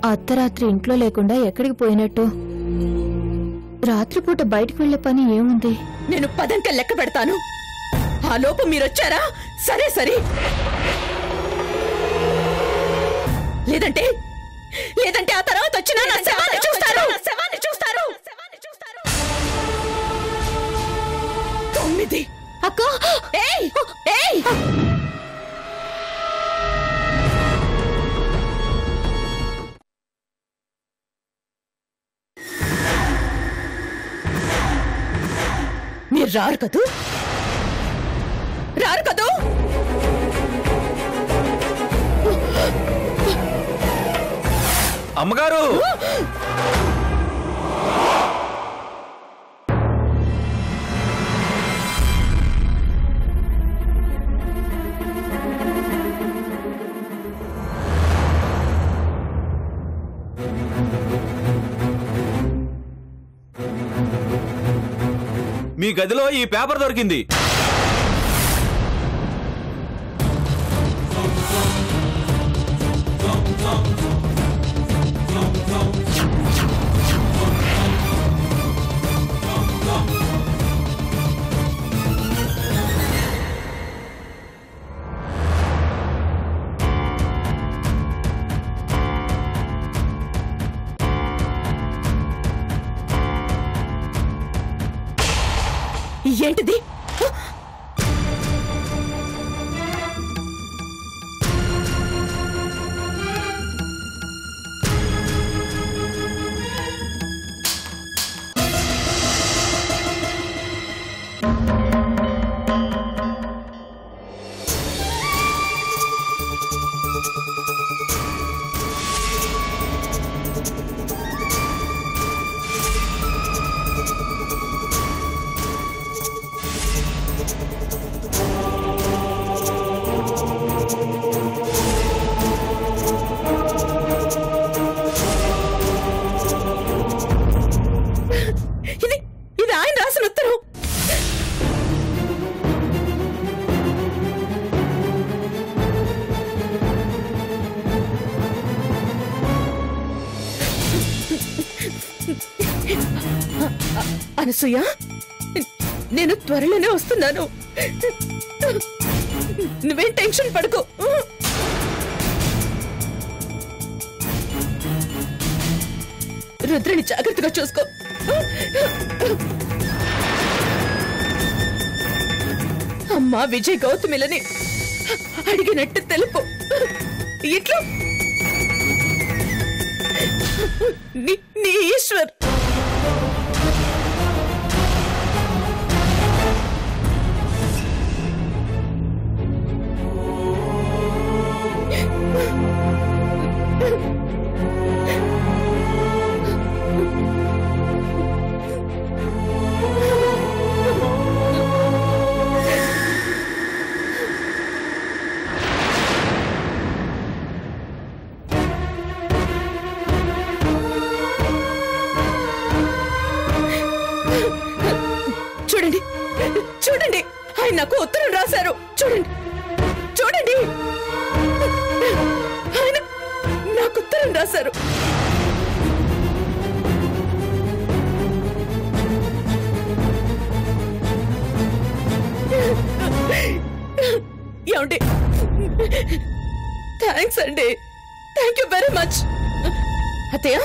అర్ధరాత్రి ఇంట్లో లేకుండా ఎక్కడికి పోయినట్టు? రాత్రిపూట బయటికి వెళ్లే పని ఏముంది? నేను పదంక లెక్క పెడతాను. ఆ లోపు మీరొచ్చారా? సరే సరే. లేదంటే లేదంటే ఆ తర్వాత వచ్చినా నా శవాన్ని చూస్తారు. 9. అక్క, ఏయ్ ఏయ్, మీరు రారు కదూ? రారు కదూ? అమ్మగారు! మీ గదిలో ఈ పేపర్ దొరికింది. ఏంటిది? ఇది ఆయన రాసిన ఉత్తరం. అనసూయ, నేను త్వరలోనే వస్తున్నాను. నువ్వేం టెన్షన్ పడుకో. రుద్రని జాగ్రత్తగా చూసుకో. అమ్మా విజయ్ గౌతమిలని అడిగినట్టు తెలుపు. ఇట్లా నీ ఈశ్వర్. చూడండి చూడండి, ఆయన నాకు ఉత్తరం రాశారు. చూడండి చూడండి, ఆయన నాకు ఉత్తరం రాశారు. ఏమండి? థ్యాంక్స్ అండి, థ్యాంక్ యూ వెరీ మచ్. అత్తయ్య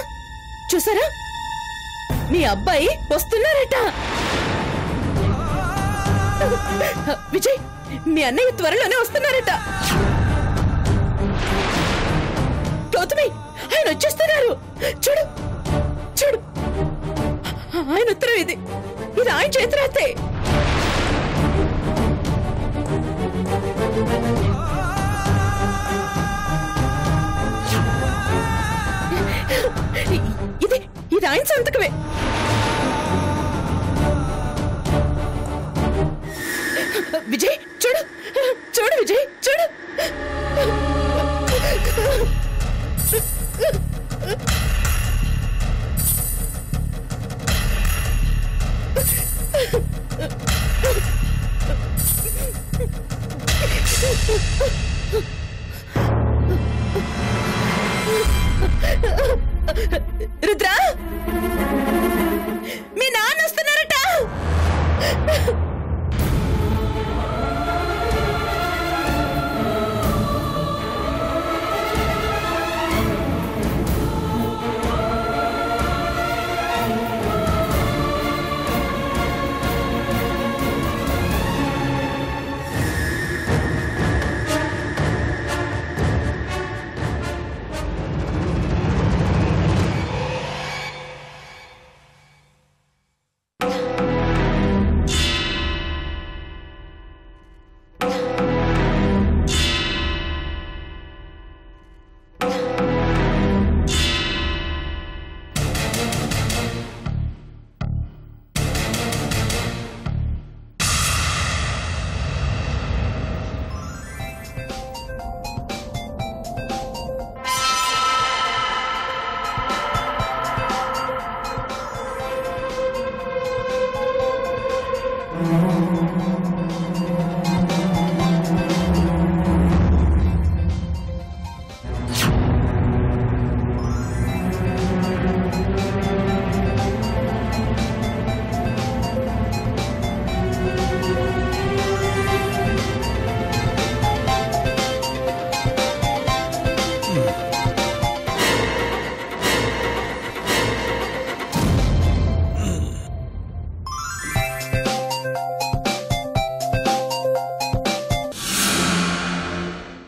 చూసారా, మీ అబ్బాయి వస్తున్నారట. విజయ్, మీ అన్నయ్య త్వరలోనే వస్తున్నారట. గౌతమి, ఆయన వచ్చేస్తున్నారు. చూడు చూడు, ఆయన ఉత్తరం ఇది. ఇది ఆయన చేతిరాతే. ఇది ఆయన సంతకమే. విజయ్ చూడు చూడు, విజయ్ చూడు.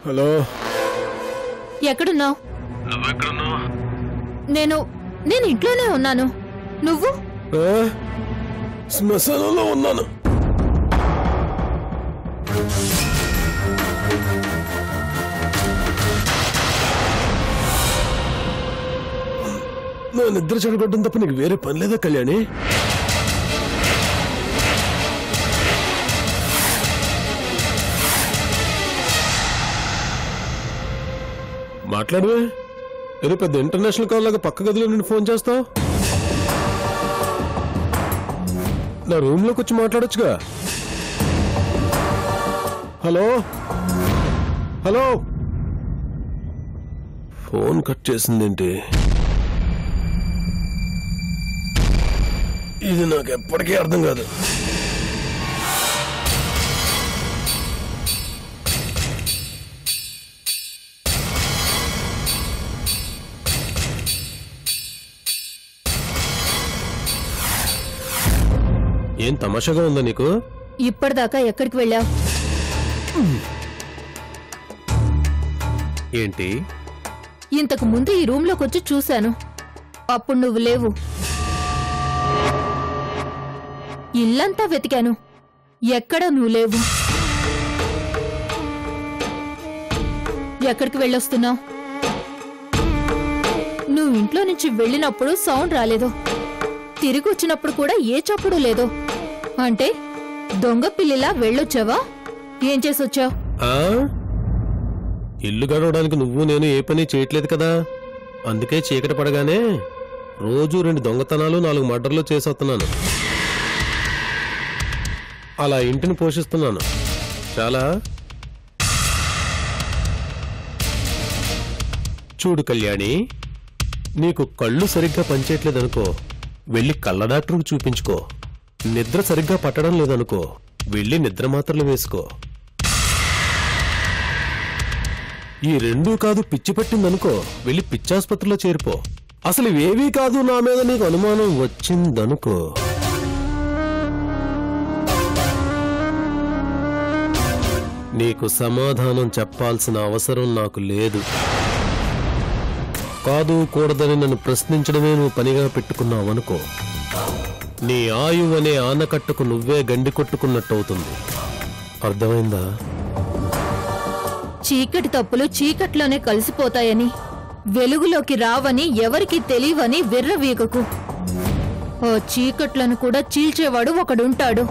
హలో, ఎక్కడున్నావు? నువ్వెక్కడున్నావు? నేను ఇంట్లోనే ఉన్నాను. నువ్వు? శ్మశానంలో ఉన్నాను. నా నిద్ర చెడగొట్టడం తప్ప నీకు వేరే పని లేదా కళ్యాణి? మాట్లాడువే. ఏదో పెద్ద ఇంటర్నేషనల్ కాల్ లాగా పక్క గదిలో నుండి ఫోన్ చేస్తావు. నా రూమ్ లోకి వచ్చి మాట్లాడొచ్చుగా. హలో హలో, ఫోన్ కట్ చేసిందేంటి? ఇది నాకు ఎప్పటికీ అర్థం కాదు. ఏం తమాషాగా ఉందా నీకు? ఇప్పటిదాకా ఎక్కడికి వెళ్ళావు? ఏంటి? ఇంతకు ముందు ఈ రూమ్ లోకి వచ్చి చూశాను. అప్పుడు నువ్వు లేవు. ఇల్లంతా వెతికాను, ఎక్కడా నువ్వు లేవు. ఎక్కడికి వెళ్ళొస్తున్నావు? నువ్వు ఇంట్లో నుంచి వెళ్ళినప్పుడు సౌండ్ రాలేదు, తిరిగి వచ్చినప్పుడు కూడా ఏ చప్పుడు లేదు. అంటే దొంగ పిల్లిలా వెళ్ళొచ్చావా? ఏం చేసొచ్చావు? ఇల్లు గడవడానికి నువ్వు నేను ఏ పని చేయట్లేదు కదా, అందుకే చీకటి పడగానే రోజు 2 దొంగతనాలు 4 మర్డర్లు చేసొస్తున్నాను. అలా ఇంటిని పోషిస్తున్నాను. చాలా చూడు కళ్యాణి, నీకు కళ్ళు సరిగ్గా పనిచేయట్లేదనుకో, వెళ్ళి కళ్ళ డాక్టర్కు చూపించుకో. నిద్ర సరిగ్గా పట్టడం లేదనుకో, వెళ్ళి నిద్ర మాత్రలు వేసుకో. ఈ 2 కాదు పిచ్చి పట్టిందనుకో, వెళ్ళి పిచ్చాసుపత్రిలో చేరిపో. అసలు ఇవేవీ కాదు నా మీద నీకు అనుమానం వచ్చిందనుకో, నీకు సమాధానం చెప్పాల్సిన అవసరం నాకు లేదు. కాదు కూడదని నన్ను ప్రశ్నించడమే నువ్వు పనిగా పెట్టుకున్నావనుకో, నీ ఆయువు అనే ఆనకట్టుకు నువ్వే గండి కొట్టుకున్నట్టవుతుంది. అర్థమైందా? చీకటి తప్పులు చీకట్లోనే కలిసిపోతాయని, వెలుగులోకి రావని ఎవరికి తెలియవని విర్రవీగకు. ఆ చీకట్లను కూడా చీల్చేవాడు ఒకడుంటాడు.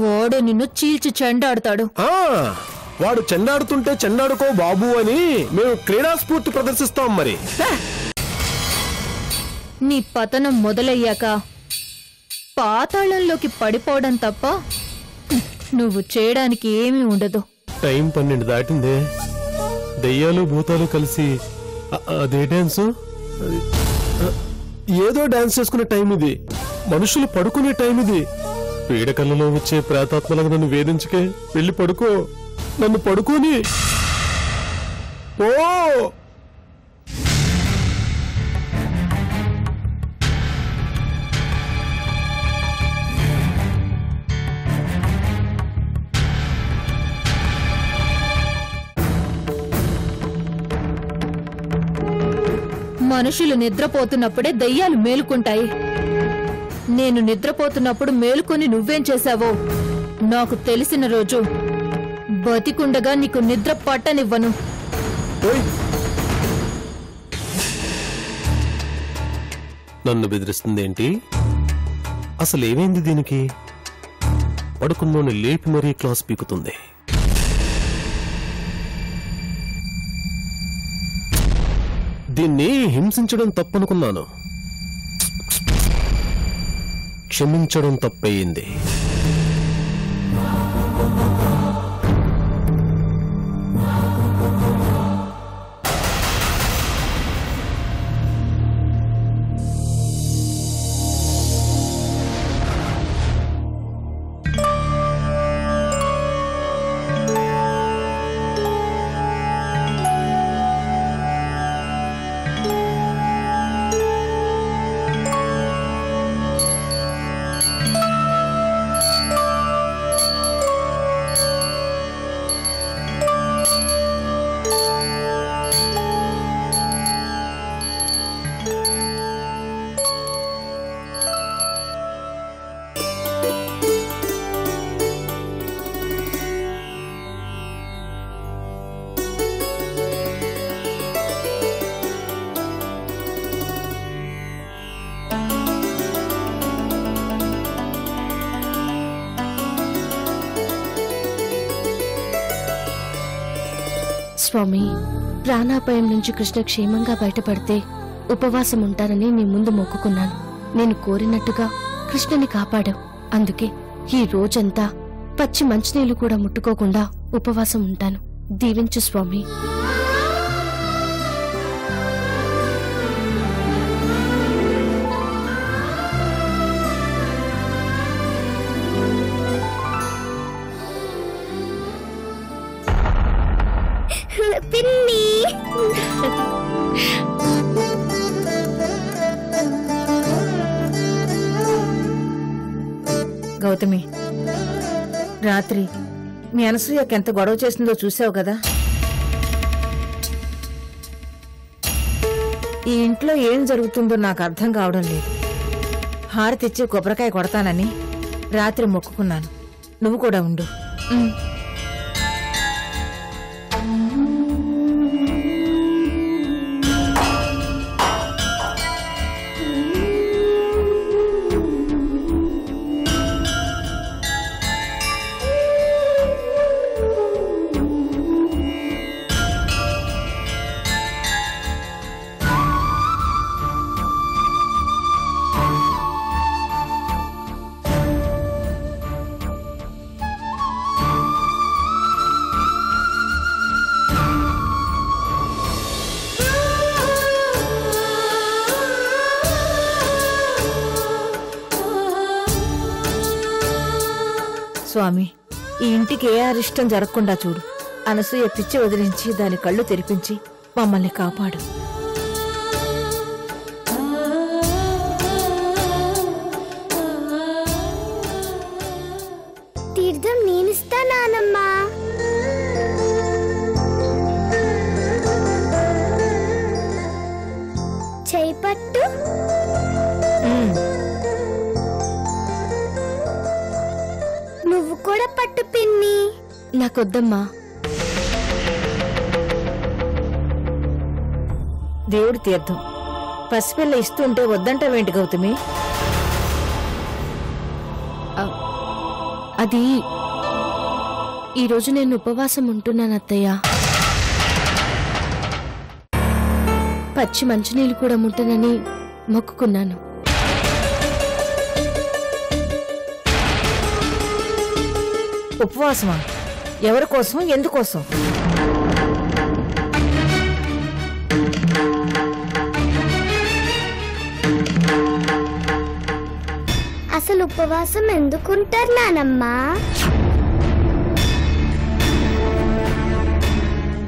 వాడు నిన్ను చీల్చి చెండాడుతాడు. వాడు చెండాడుతుంటే చెండాడుకో బాబు అని మేము క్రీడాస్ఫూర్తి ప్రదర్శిస్తాం. మరి నీ పతనం మొదలయ్యాక పాతాళంలోకి పడిపోవడం తప్ప నువ్వు చేయడానికి ఏమీ ఉండదు. టైం 12 దాటిందే. దెయ్యాలు భూతాలు కలిసి అదే డాన్స్, ఏదో డాన్స్ చేసుకునే టైం ఇది. మనుషులు పడుకునే టైం ఇది. పీడకల్లో వచ్చే ప్రేతాత్మలకు నన్ను వేధించకే. వెళ్ళి పడుకో, నన్ను పడుకోని ఓ. మనుషులు నిద్రపోతున్నప్పుడే దయ్యాలు మేలుకుంటాయి. నేను నిద్రపోతున్నప్పుడు మేలుకొని నువ్వేం చేశావో నాకు తెలిసిన రోజు బతికుండగా నీకు నిద్ర పట్టనివ్వను. నన్ను బెదిరిస్తుందేంటి? అసలేమైంది దీనికి? పడుకున్నోని లేపి మరీ క్లాస్ పీకుతుంది. దీన్ని హింసించడం తప్పనుకున్నాను, క్షమించడం తప్పయింది. స్వామి, ప్రాణాపాయం నుంచి కృష్ణ క్షేమంగా బయటపడితే ఉపవాసం ఉంటానని నీ ముందు మొక్కుకున్నాను. నేను కోరినట్టుగా కృష్ణని కాపాడావు. అందుకే ఈ రోజంతా పచ్చి మంచినీళ్లు కూడా ముట్టుకోకుండా ఉపవాసం ఉంటాను. దీవించు స్వామి. పిన్ని గౌతమి, రాత్రి మీ అనసూయకి ఎంత గొడవ చేసిందో చూసావు కదా. ఈ ఇంట్లో ఏం జరుగుతుందో నాకు అర్థం కావడం లేదు. హారతిచ్చి కొబ్బరికాయ కొడతానని రాత్రి మొక్కుకున్నాను. నువ్వు కూడా ఉండు. స్వామి, ఈ ఇంటికి ఏ అరిష్టం జరగకుండా చూడు. అనసూయ పిచ్చి వదిలించి దాని కళ్ళు తెరిపించి మమ్మల్ని కాపాడు. తీర్థం నేనిస్తా నానమ్మా. చేయి పట్టు. నువ్వు కూడా పట్టు పిన్ని. నాకొద్దమ్మా. దేవుడి తీర్థం పసిపిల్ల ఇస్తుంటే వద్దంటావేంటి గౌతమి? అది ఈరోజు నేను ఉపవాసం ఉంటున్నాను అత్తయ్య. పచ్చి మంచినీళ్ళు కూడా ముట్టనని మొక్కుకున్నాను. ఉపవాసమా? ఎవరి కోసం, ఎందుకోసం? అసలు ఉపవాసం ఎందుకుంటారు నానమ్మా?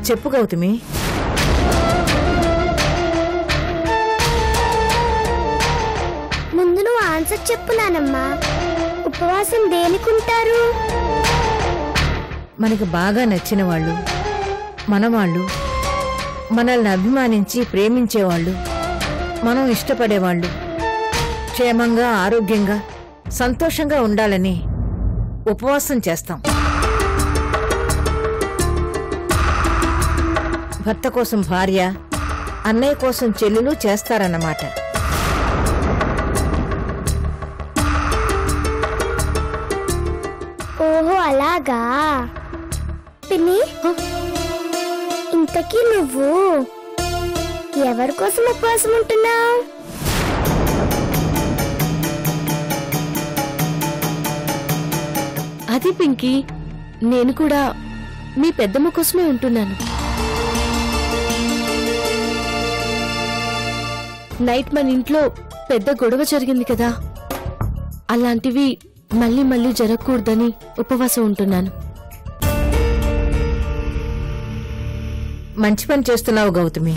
చెప్పు గౌతమి. ముందు నువ్వు ఆన్సర్ చెప్పు నానమ్మా. ఉపవాసం దేనికుంటారు? మనకి బాగా నచ్చిన వాళ్ళు, మనవాళ్ళు, మనల్ని అభిమానించి ప్రేమించేవాళ్ళు, మనం ఇష్టపడేవాళ్ళు క్షేమంగా, ఆరోగ్యంగా, సంతోషంగా ఉండాలని ఉపవాసం చేస్తాం. భర్త కోసం భార్య, అన్నయ్య కోసం చెల్లెలు చేస్తారన్నమాట. ఓహో అలాగా. పిన్ని, ఇంతకీ నువ్వు ఎవరి కోసం ఉపవాసం ఉంటున్నావు? అది పింకీ, నేను కూడా మీ పెద్దమ్మ కోసమే ఉంటున్నాను. నైట్ మన ఇంట్లో పెద్ద గొడవ జరిగింది కదా, అలాంటివి మళ్ళీ మళ్ళీ జరగకూడదని ఉపవాసం ఉంటున్నాను. మంచి పని చేస్తున్నావు గౌతమి.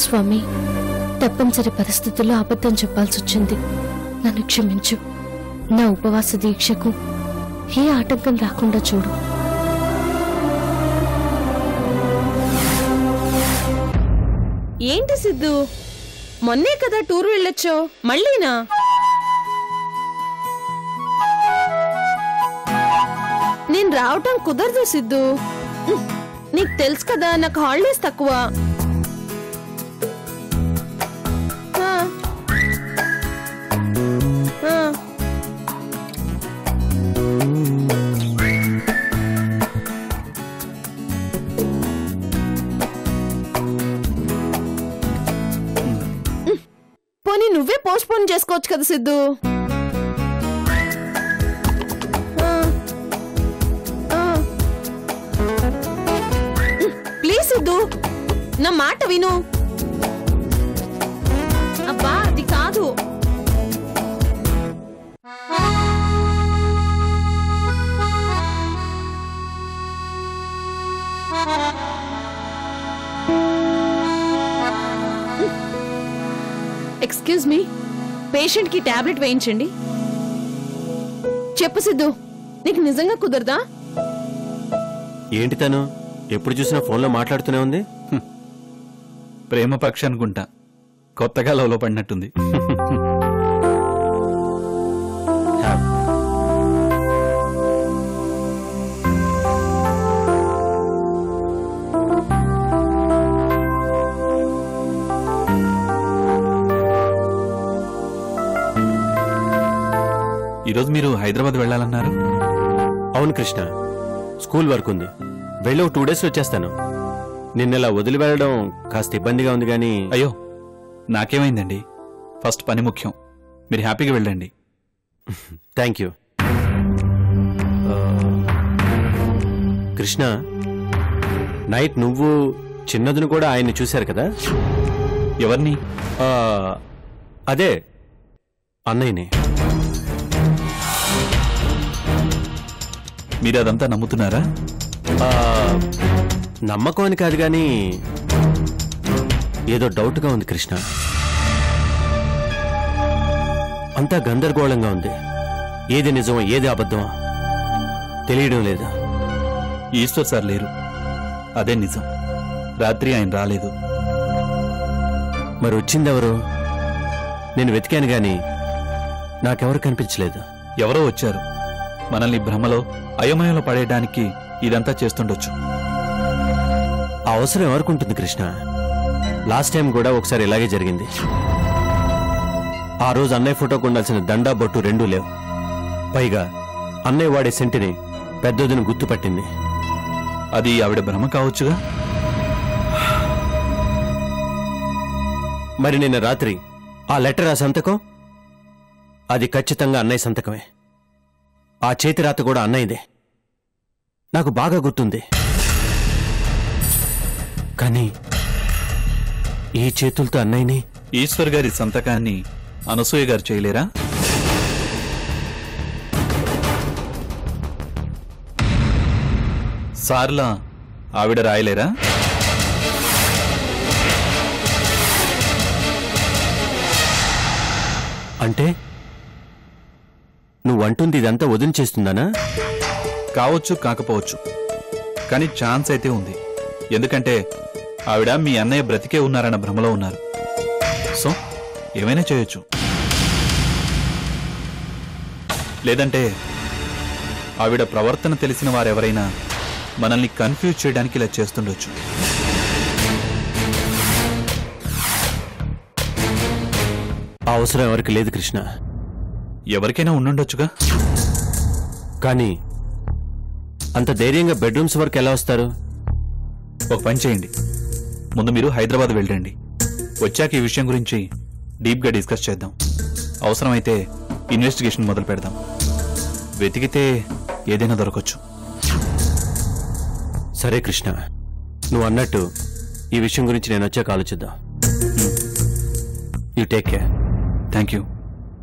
స్వామి, తప్పనిసరి పరిస్థితుల్లో అబద్ధం చెప్పాల్సి వచ్చింది. నన్ను క్షమించు. నా ఉపవాస దీక్షకు ఏ ఆటంకం రాకుండా చూడు. ఏంటి సిద్ధు, మొన్నే కదా టూర్ వెళ్ళొచ్చో, మళ్ళీనా? నేను రావటం కుదరదు సిద్ధు. నీకు తెలుసు కదా నాకు హాలిడేస్ తక్కువ. ఆ. ఆ. పోనీ నువ్వే పోస్ట్ పోన్ చేసుకోవచ్చు కదా సిద్ధు. ప్లీజ్ సిద్ధు, నా మాట విను. అబ్బా అది కాదు. ఎక్స్క్యూజ్ మీ, పేషెంట్ కి టాబ్లెట్ వేయించండి. చెప్పు సిద్ధు, నీకు నిజంగా కుదరదా? ఏంటి తను ఎప్పుడు చూసినా ఫోన్లో మాట్లాడుతూనే ఉంది. ప్రేమ పక్షి అనుకుంటా, కొత్తగా లవ్లో పడినట్టుంది. ఈరోజు మీరు హైదరాబాద్ వెళ్ళాలన్నారు. అవును కృష్ణ, స్కూల్ వర్క్ ఉంది. వెళ్ళి 2 days వచ్చేస్తాను. నిన్నలా వదిలి వెళ్ళడం కాస్త ఇబ్బందిగా ఉంది కానీ. అయ్యో నాకేమైందండి, ఫస్ట్ పని ముఖ్యం. మీరు హ్యాపీగా వెళ్ళండి. Thank you. కృష్ణ, నైట్ నువ్వు చిన్నదును కూడా ఆయన్ని చూశారు కదా? ఎవరిని? అదే అన్నయ్యని. మీరు అదంతా నమ్ముతున్నారా? నమ్మకం అని కాదు కానీ ఏదో డౌట్గా ఉంది కృష్ణ. అంతా గందరగోళంగా ఉంది. ఏది నిజమో ఏది అబద్ధమో తెలియడం లేదా. ఈశ్వర్ సార్ లేరు, అదే నిజం. రాత్రి ఆయన రాలేదు. మరి వచ్చిందెవరు? నేను వెతికాను గాని నాకెవరు కనిపించలేదు. ఎవరో వచ్చారు, మనల్ని భ్రమలో అయోమయంలో పడేయడానికి ఇదంతా చేస్తుండొచ్చు. ఆ అవసరం ఎవరుకుంటుంది కృష్ణ? లాస్ట్ టైం కూడా ఒకసారి ఇలాగే జరిగింది. ఆ రోజు అన్నయ్య ఫోటోకు ఉండాల్సిన దండా బొట్టు 2 లేవు. పైగా అన్నయ్య వాడే సెంటిని పెద్దదిని గుర్తుపట్టింది. అది ఆవిడ భ్రమ కావచ్చుగా. మరి నిన్న రాత్రి ఆ లెటర్, ఆ సంతకం, అది ఖచ్చితంగా అన్నయ్య సంతకమే. ఆ చేతి రాత కూడా అన్నయ్యదే. నాకు బాగా గుర్తుంది. కానీ ఈ చేతులతో అన్నయ్యని. ఈశ్వర్ గారి సంతకాన్ని అనసూయ గారు చేయలేరా? సార్లా ఆవిడ రాయలేరా? అంటే నువ్వంటుంది ఇదంతా వదిలి చేస్తుందానా? కావచ్చు, కాకపోవచ్చు, కానీ ఛాన్స్ అయితే ఉంది. ఎందుకంటే ఆవిడ మీ అన్నయ్య బ్రతికే ఉన్నారన్న భ్రమలో ఉన్నారు. సో ఏమైనా చేయొచ్చు. లేదంటే ఆవిడ ప్రవర్తన తెలిసిన వారెవరైనా మనల్ని కన్ఫ్యూజ్ చేయడానికి ఇలా చేస్తుండొచ్చు. ఆ అవసరం ఎవరికి లేదు కృష్ణ. ఎవరికైనా ఉండుండొచ్చుగా. కానీ అంత ధైర్యంగా బెడ్రూమ్స్ వరకు ఎలా వస్తారు? ఒక పని చేయండి, ముందు మీరు హైదరాబాద్ వెళ్ళండి. వచ్చాక ఈ విషయం గురించి డీప్గా డిస్కస్ చేద్దాం. అవసరమైతే ఇన్వెస్టిగేషన్ మొదలు పెడదాం. వెతికితే ఏదైనా దొరకొచ్చు. సరే కృష్ణ, నువ్వు అన్నట్టు ఈ విషయం గురించి నేను వచ్చాక ఆలోచిద్దాం. You take care. Thank you.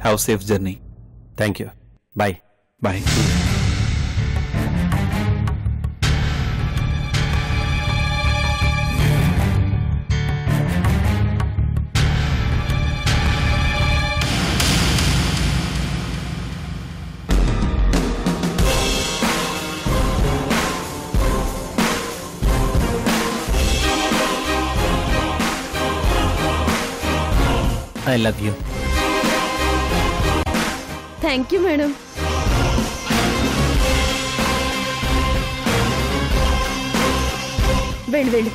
Have safe journey. Thank you. Bye. Bye. I love you. Thank you madam. వెళ్ళు వెళ్ళు